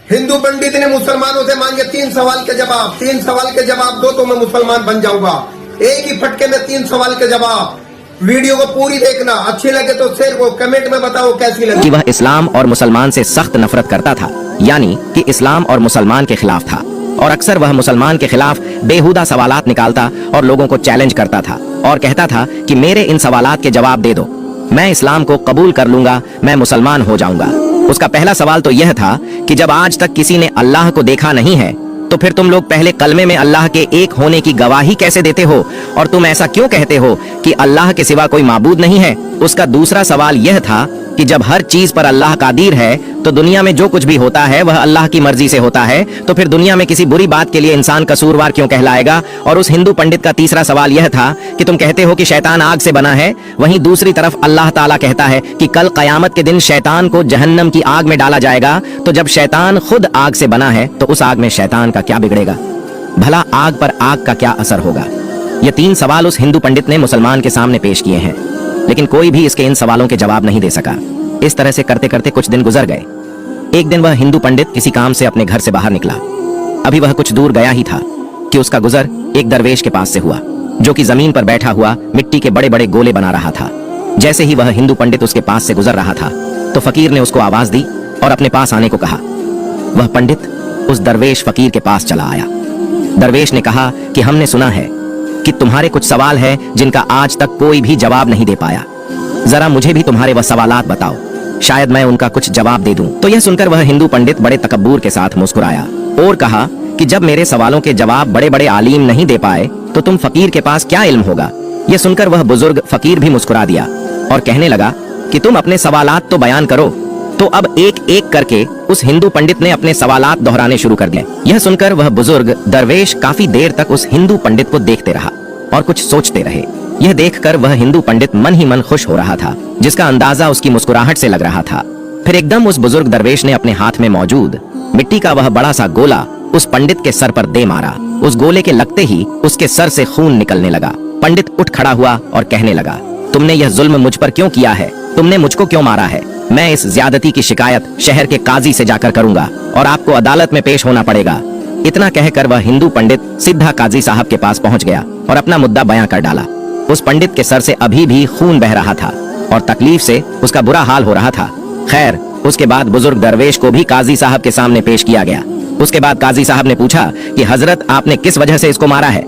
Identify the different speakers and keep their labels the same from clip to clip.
Speaker 1: हिंदू पंडित ने मुसलमानों से मांगे 3 सवाल के जवाब। 3 सवाल के जवाब दो तो मैं मुसलमान बन जाऊंगा। एक ही फटके में 3 सवाल के जवाब। वीडियो को पूरी देखना, अच्छी लगे तो शेयर को कमेंट में बताओ कैसी लगी।
Speaker 2: कि वह इस्लाम और मुसलमान से सख्त नफरत करता था, यानी कि इस्लाम और मुसलमान के खिलाफ था, और अक्सर वह मुसलमान के खिलाफ बेहुदा सवालात निकालता और लोगों को चैलेंज करता था और कहता था कि मेरे इन सवालात के जवाब दे दो, मैं इस्लाम को कबूल कर लूंगा, मैं मुसलमान हो जाऊंगा। उसका पहला सवाल तो यह था कि जब आज तक किसी ने अल्लाह को देखा नहीं है तो फिर तुम लोग पहले कलमे में अल्लाह के एक होने की गवाही कैसे देते हो, और तुम ऐसा क्यों कहते हो कि अल्लाह के सिवा कोई माबूद नहीं है। उसका दूसरा सवाल यह था कि जब हर चीज पर अल्लाह कादिर है तो दुनिया में जो कुछ भी होता है वह अल्लाह की मर्जी से होता है, तो फिर दुनिया में किसी बुरी बात के लिए इंसान कसूरवार क्यों कहलाएगा। और उस हिंदू पंडित का तीसरा सवाल यह था कि तुम कहते हो कि शैतान आग से बना है, वहीं दूसरी तरफ अल्लाह ताला कहता है कि कल कयामत के दिन शैतान को जहन्नम की आग में डाला जाएगा। तो जब शैतान खुद आग से बना है तो उस आग में शैतान का क्या बिगड़ेगा, भला आग पर आग का क्या असर होगा। ये 3 सवाल उस हिंदू पंडित ने मुसलमान के सामने पेश किए हैं, लेकिन कोई भी इसके इन सवालों के जवाब नहीं दे सका। इस तरह से करते करते कुछ दिन गुजर गए। एक दिन वह हिंदू पंडित किसी काम से अपने घर से बाहर निकला। अभी वह कुछ दूर गया ही था कि उसका गुजर एक दरवेश के पास से हुआ, जो कि जमीन पर बैठा हुआ मिट्टी के बड़े बड़े गोले बना रहा था। जैसे ही वह हिंदू पंडित उसके पास से गुजर रहा था तो फकीर ने उसको आवाज दी और अपने पास आने को कहा। वह पंडित उस दरवेश फकीर के पास चला आया। दरवेश ने कहा कि हमने सुना है कि तुम्हारे कुछ सवाल हैं जिनका आज तक कोई भी जवाब नहीं दे पाया, जरा मुझे भी तुम्हारे वह सवालात बताओ, शायद मैं उनका कुछ जवाब दे दूं। तो यह सुनकर वह हिंदू पंडित बड़े तकब्बुर के साथ मुस्कुराया और कहा कि जब मेरे सवालों के जवाब बड़े बड़े आलिम नहीं दे पाए तो तुम फकीर के पास क्या इल्म होगा। यह सुनकर वह बुजुर्ग फकीर भी मुस्कुरा दिया और कहने लगा कि तुम अपने सवालात तो बयान करो। तो अब एक एक करके उस हिंदू पंडित ने अपने सवालात दोहराने शुरू कर दिए। यह सुनकर वह बुजुर्ग दरवेश काफी देर तक उस हिंदू पंडित को देखते रहा और कुछ सोचते रहे। यह देखकर वह हिंदू पंडित मन ही मन खुश हो रहा था, जिसका अंदाजा उसकी मुस्कुराहट से लग रहा था। फिर एकदम उस बुजुर्ग दरवेश ने अपने हाथ में मौजूद मिट्टी का वह बड़ा सा गोला उस पंडित के सर पर दे मारा। उस गोले के लगते ही उसके सर से खून निकलने लगा। पंडित उठ खड़ा हुआ और कहने लगा, तुमने यह जुल्म मुझ पर क्यों किया है, तुमने मुझको क्यों मारा है। मैं इस ज्यादती की शिकायत शहर के काजी से जाकर करूंगा और आपको अदालत में पेश होना पड़ेगा। इतना कहकर वह हिंदू पंडित सीधा काजी साहब के पास पहुंच गया और अपना मुद्दा बयां कर डाला। उस पंडित के सर से अभी भी खून बह रहा था और तकलीफ से उसका बुरा हाल हो रहा था। खैर, उसके बाद बुजुर्ग दरवेश को भी काजी साहब के सामने पेश किया गया। उसके बाद काजी साहब ने पूछा कि हजरत आपने किस वजह से इसको मारा है।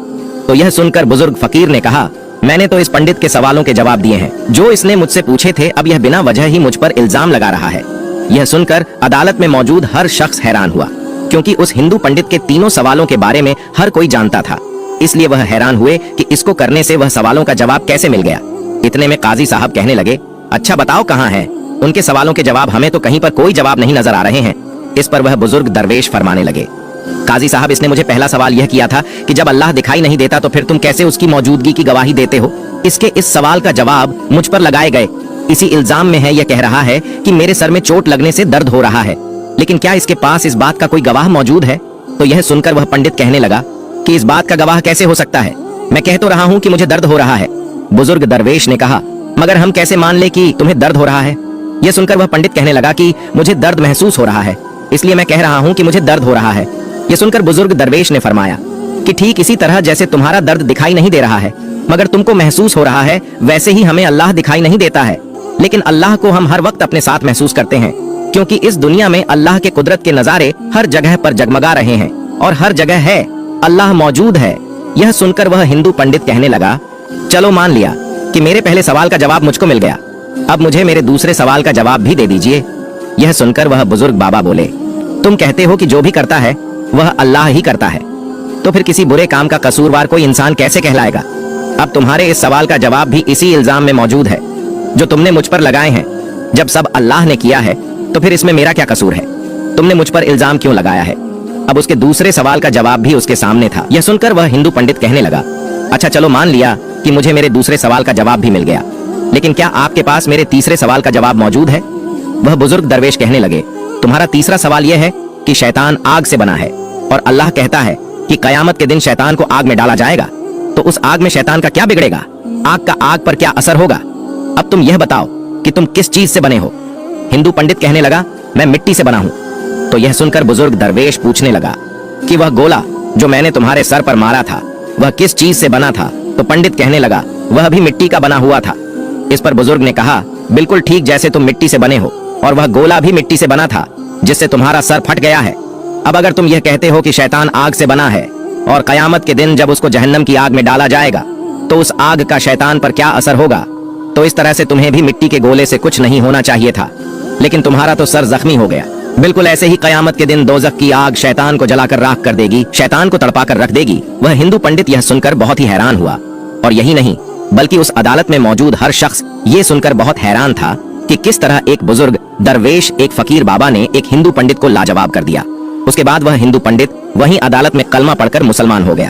Speaker 2: तो यह सुनकर बुजुर्ग फकीर ने कहा, मैंने तो इस पंडित के सवालों के जवाब दिए हैं जो इसने मुझसे पूछे थे। अब यह बिना वजह ही मुझ पर इल्जाम लगा रहा है। यह सुनकर अदालत में मौजूद हर शख्स हैरान हुआ, क्योंकि उस हिंदू पंडित के तीनों सवालों के बारे में हर कोई जानता था। इसलिए वह हैरान हुए कि इसको करने से वह सवालों का जवाब कैसे मिल गया। इतने में काजी साहब कहने लगे, अच्छा बताओ कहाँ है, उनके सवालों के जवाब हमें तो कहीं पर कोई जवाब नहीं नजर आ रहे हैं। इस पर वह बुजुर्ग दरवेश फरमाने लगे, काजी साहब, इसने मुझे पहला सवाल यह किया था कि जब अल्लाह दिखाई नहीं देता तो फिर तुम कैसे उसकी मौजूदगी की गवाही देते हो। इसके इस सवाल का जवाब मुझ पर लगाए गए इसी इल्जाम में है। यह कह रहा है कि मेरे सर में चोट लगने से दर्द हो रहा है, लेकिन क्या इसके पास इस बात का कोई गवाह मौजूद है। तो यह सुनकर वह पंडित कहने लगा कि इस बात का गवाह कैसे हो सकता है, मैं कह तो रहा हूँ कि मुझे दर्द हो रहा है। बुजुर्ग दरवेश ने कहा, मगर हम कैसे मान ले कि तुम्हें दर्द हो रहा है। यह सुनकर वह पंडित कहने लगा कि मुझे दर्द महसूस हो रहा है, इसलिए मैं कह रहा हूँ कि मुझे दर्द हो रहा है। यह सुनकर बुजुर्ग दरवेश ने फरमाया कि ठीक इसी तरह जैसे तुम्हारा दर्द दिखाई नहीं दे रहा है मगर तुमको महसूस हो रहा है, वैसे ही हमें अल्लाह दिखाई नहीं देता है, लेकिन अल्लाह को हम हर वक्त अपने साथ महसूस करते हैं, क्योंकि इस दुनिया में अल्लाह के कुदरत के नजारे हर जगह पर जगमगा रहे हैं और हर जगह है अल्लाह मौजूद है। यह सुनकर वह हिंदू पंडित कहने लगा, चलो मान लिया कि मेरे पहले सवाल का जवाब मुझको मिल गया, अब मुझे मेरे दूसरे सवाल का जवाब भी दे दीजिए। यह सुनकर वह बुजुर्ग बाबा बोले, तुम कहते हो कि जो भी करता है वह अल्लाह ही करता है, तो फिर किसी बुरे काम का कसूरवार कोई इंसान कैसे कहलाएगा। अब तुम्हारे इस सवाल का जवाब भी इसी इल्जाम में मौजूद है जो तुमने मुझ पर लगाए हैं। जब सब अल्लाह ने किया है तो फिर इसमें मेरा क्या कसूर है, तुमने मुझ पर इल्जाम क्यों लगाया है। अब उसके दूसरे सवाल का जवाब भी उसके सामने था। यह सुनकर वह हिंदू पंडित कहने लगा, अच्छा चलो मान लिया कि मुझे मेरे दूसरे सवाल का जवाब भी मिल गया, लेकिन क्या आपके पास मेरे तीसरे सवाल का जवाब मौजूद है। वह बुजुर्ग दरवेश कहने लगे, तुम्हारा तीसरा सवाल यह है कि शैतान आग से बना है और अल्लाह कहता है कि कयामत के दिन शैतान को आग में डाला जाएगा, तो उस आग में शैतान का क्या बिगड़ेगा, आग का आग पर क्या असर होगा। अब तुम यह बताओ कि तुम किस चीज से बने हो। हिंदू पंडित कहने लगा, मैं मिट्टी से बना हूँ। तो यह सुनकर बुजुर्ग दरवेश पूछने लगा कि वह गोला जो मैंने तुम्हारे सर पर मारा था वह किस चीज से बना था? तो पंडित कहने लगा, वह भी मिट्टी का बना हुआ था। इस पर बुजुर्ग ने कहा, बिल्कुल ठीक जैसे तुम मिट्टी से बने हो, और वह गोला भी मिट्टी से बना था जिससे तुम्हारा सर फट गया है। अब अगर तुम यह कहते हो कि शैतान आग से बना है और कयामत के दिन जब उसको जहन्नम की आग में डाला जाएगा तो उस आग का शैतान पर क्या असर होगा, तो इस तरह से तुम्हें भी मिट्टी के गोले से कुछ नहीं होना चाहिए था, लेकिन तुम्हारा तो सर जख्मी हो गया। बिल्कुल ऐसे ही कयामत के दिन दोजख की आग शैतान को जलाकर राख कर देगी, शैतान को तड़पा कर रख देगी। वह हिंदू पंडित यह सुनकर बहुत ही हैरान हुआ, और यही नहीं बल्कि उस अदालत में मौजूद हर शख्स ये सुनकर बहुत हैरान था कि किस तरह एक बुजुर्ग दरवेश एक फकीर बाबा ने एक हिंदू पंडित को लाजवाब कर दिया। उसके बाद वह हिंदू पंडित वहीं अदालत में कलमा पढ़कर मुसलमान हो गया।